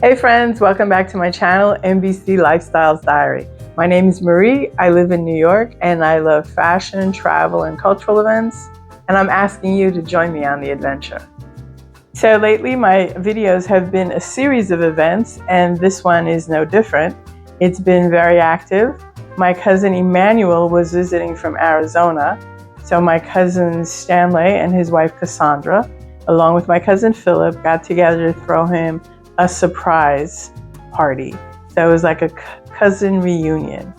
Hey friends, welcome back to my channel, MBC Lifestyles Diary. My name is Marie, I live in New York, and I love fashion, travel, and cultural events, and I'm asking you to join me on the adventure. So lately my videos have been a series of events, and this one is no different. It's been very active. My cousin Emmanuel was visiting from Arizona, so my cousins Stanley and his wife Cassandra, along with my cousin Philip, got together to throw him a surprise party. So it was like a cousin reunion.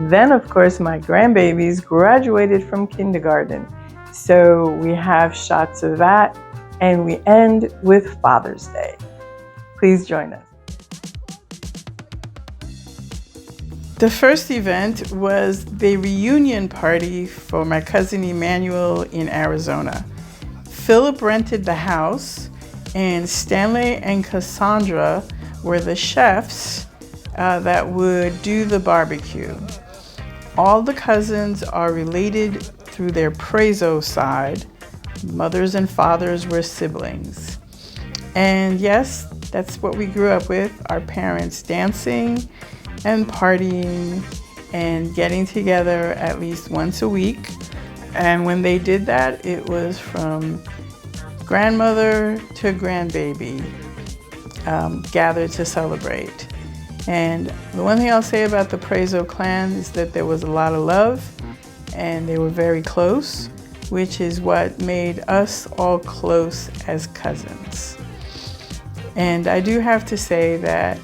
Then, of course, my grandbabies graduated from kindergarten. So we have shots of that, and we end with Father's Day. Please join us. The first event was the reunion party for my cousin Emmanuel in Arizona. Philip rented the house, and Stanley and Cassandra were the chefs that would do the barbecue. All the cousins are related through their Prezo side. Mothers and fathers were siblings. And yes, that's what we grew up with, our parents dancing and partying and getting together at least once a week. And when they did that, it was from grandmother to grandbaby gathered to celebrate. And the one thing I'll say about the Prezo clan is that there was a lot of love and they were very close, which is what made us all close as cousins. And I do have to say that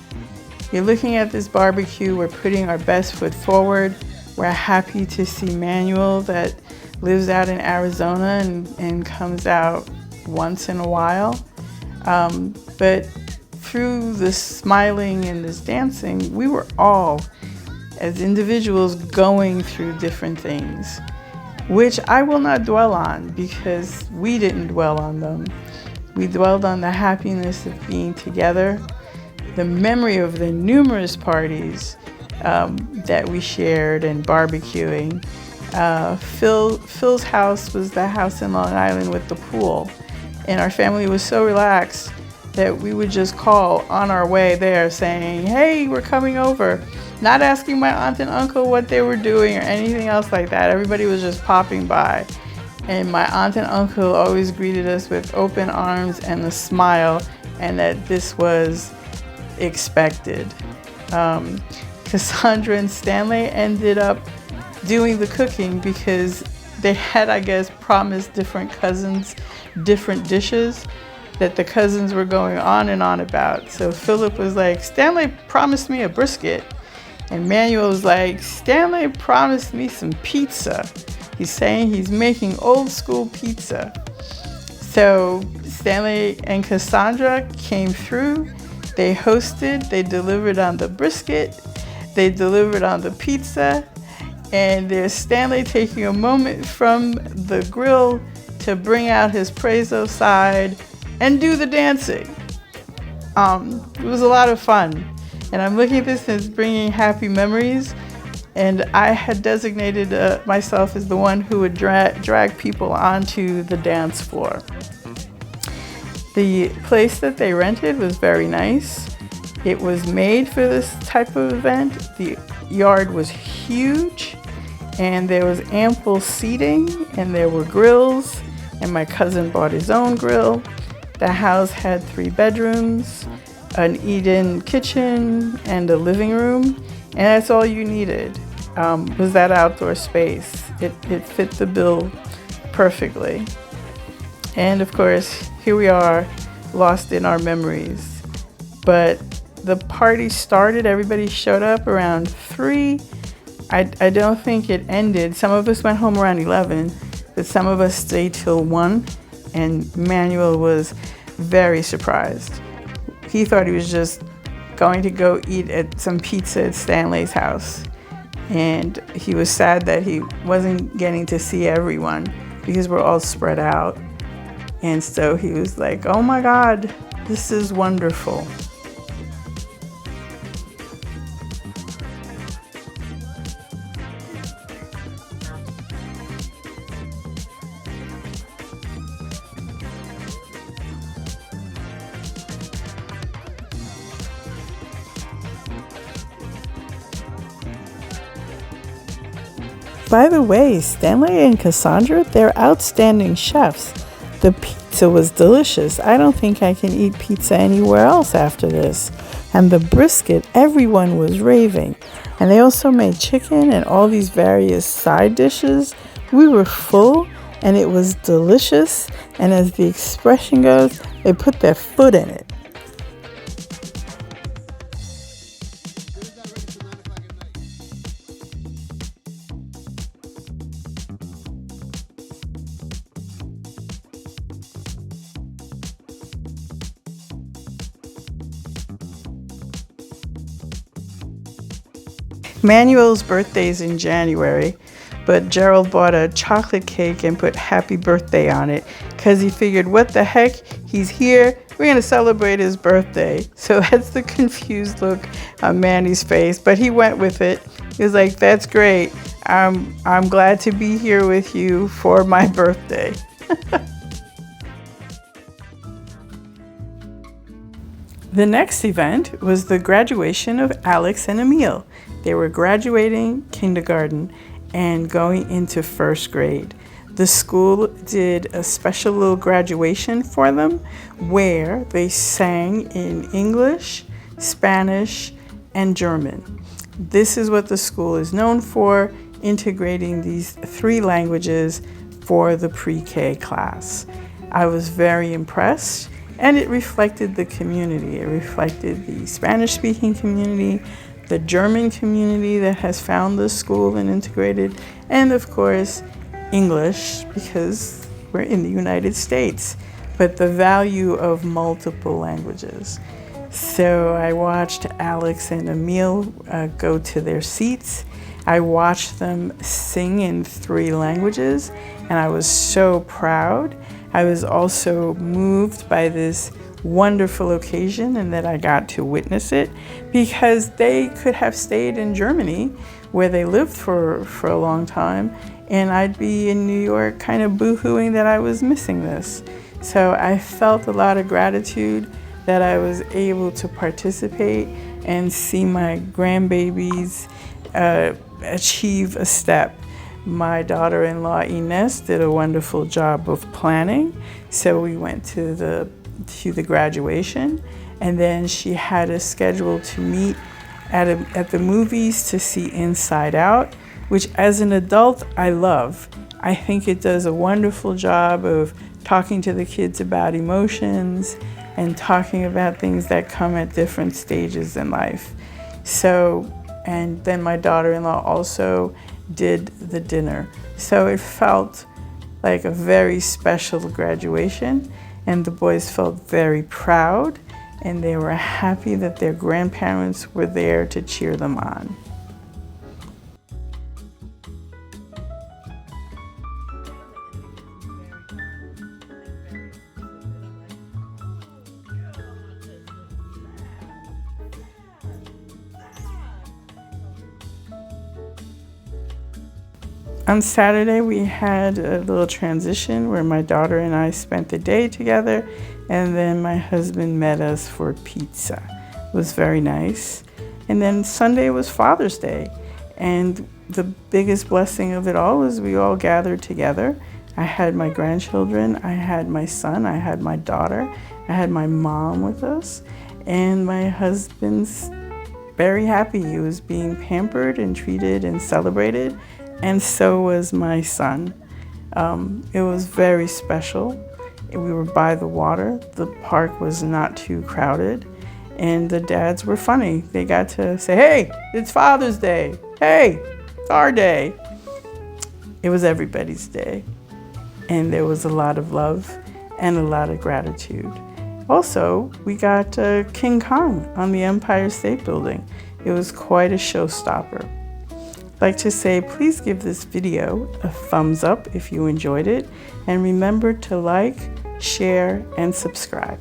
you're looking at this barbecue, we're putting our best foot forward. We're happy to see Manuel that lives out in Arizona and comes out once in a while. But through this smiling and this dancing, we were all, as individuals, going through different things, which I will not dwell on because we didn't dwell on them. We dwelled on the happiness of being together, the memory of the numerous parties that we shared and barbecuing. Phil's house was the house in Long Island with the pool. And our family was so relaxed that we would just call on our way there saying, hey, we're coming over. Not asking my aunt and uncle what they were doing or anything else like that. Everybody was just popping by. And my aunt and uncle always greeted us with open arms and a smile, and that this was expected. Cassandra and Stanley ended up doing the cooking because they had, I guess, promised different cousins different dishes that the cousins were going on and on about. So Philip was like, Stanley promised me a brisket. And Manuel was like, Stanley promised me some pizza. He's saying he's making old school pizza. So Stanley and Cassandra came through. They hosted, they delivered on the brisket, they delivered on the pizza, and there's Stanley taking a moment from the grill to bring out his Prezo side and do the dancing. It was a lot of fun. And I'm looking at this as bringing happy memories. And I had designated myself as the one who would drag people onto the dance floor. The place that they rented was very nice. It was made for this type of event. The yard was huge and there was ample seating and there were grills, and my cousin bought his own grill. The house had 3 bedrooms, an eat-in kitchen, and a living room, and that's all you needed, was that outdoor space. It fit the bill perfectly. And of course, here we are, lost in our memories. But the party started, everybody showed up around 3. I don't think it ended. Some of us went home around 11, but some of us stayed till 1, and Manuel was very surprised. He thought he was just going to go eat at some pizza at Stanley's house, and he was sad that he wasn't getting to see everyone because we're all spread out. And so he was like, oh my God, this is wonderful. By the way, Stanley and Cassandra, they're outstanding chefs. The pizza was delicious. I don't think I can eat pizza anywhere else after this. And the brisket, everyone was raving. And they also made chicken and all these various side dishes. We were full and it was delicious. And as the expression goes, they put their foot in it. Manuel's birthday is in January, but Gerald bought a chocolate cake and put happy birthday on it because he figured, what the heck, he's here, we're going to celebrate his birthday. So that's the confused look on Manny's face, but he went with it. He was like, that's great. I'm glad to be here with you for my birthday. The next event was the graduation of Alex and Emil. They were graduating kindergarten and going into first grade. The school did a special little graduation for them where they sang in English, Spanish, and German. This is what the school is known for, integrating these 3 languages for the pre-K class. I was very impressed, and it reflected the community. It reflected the Spanish-speaking community, the German community that has found the school and integrated, and of course, English, because we're in the United States, but the value of multiple languages. So I watched Alex and Emil go to their seats. I watched them sing in 3 languages, and I was so proud. I was also moved by this wonderful occasion and that I got to witness it, because they could have stayed in Germany where they lived for a long time, and I'd be in New York kind of boo-hooing that I was missing this. So I felt a lot of gratitude that I was able to participate and see my grandbabies achieve a step. My daughter-in-law Ines did a wonderful job of planning, so we went to the graduation, and then she had us scheduled to meet at the movies to see Inside Out, which as an adult I love. I think it does a wonderful job of talking to the kids about emotions and talking about things that come at different stages in life. So, and then my daughter-in-law also did the dinner. So it felt like a very special graduation, and the boys felt very proud, and they were happy that their grandparents were there to cheer them on. On Saturday, we had a little transition where my daughter and I spent the day together, and then my husband met us for pizza. It was very nice. And then Sunday was Father's Day, and the biggest blessing of it all was we all gathered together. I had my grandchildren, I had my son, I had my daughter, I had my mom with us, and my husband's very happy. He was being pampered and treated and celebrated. And so was my son. It was very special. We were by the water. The park was not too crowded. And the dads were funny. They got to say, hey, it's Father's Day. Hey, it's our day. It was everybody's day. And there was a lot of love and a lot of gratitude. Also, we got King Kong on the Empire State Building. It was quite a showstopper. I'd like to say, please give this video a thumbs up if you enjoyed it, and remember to like, share, and subscribe.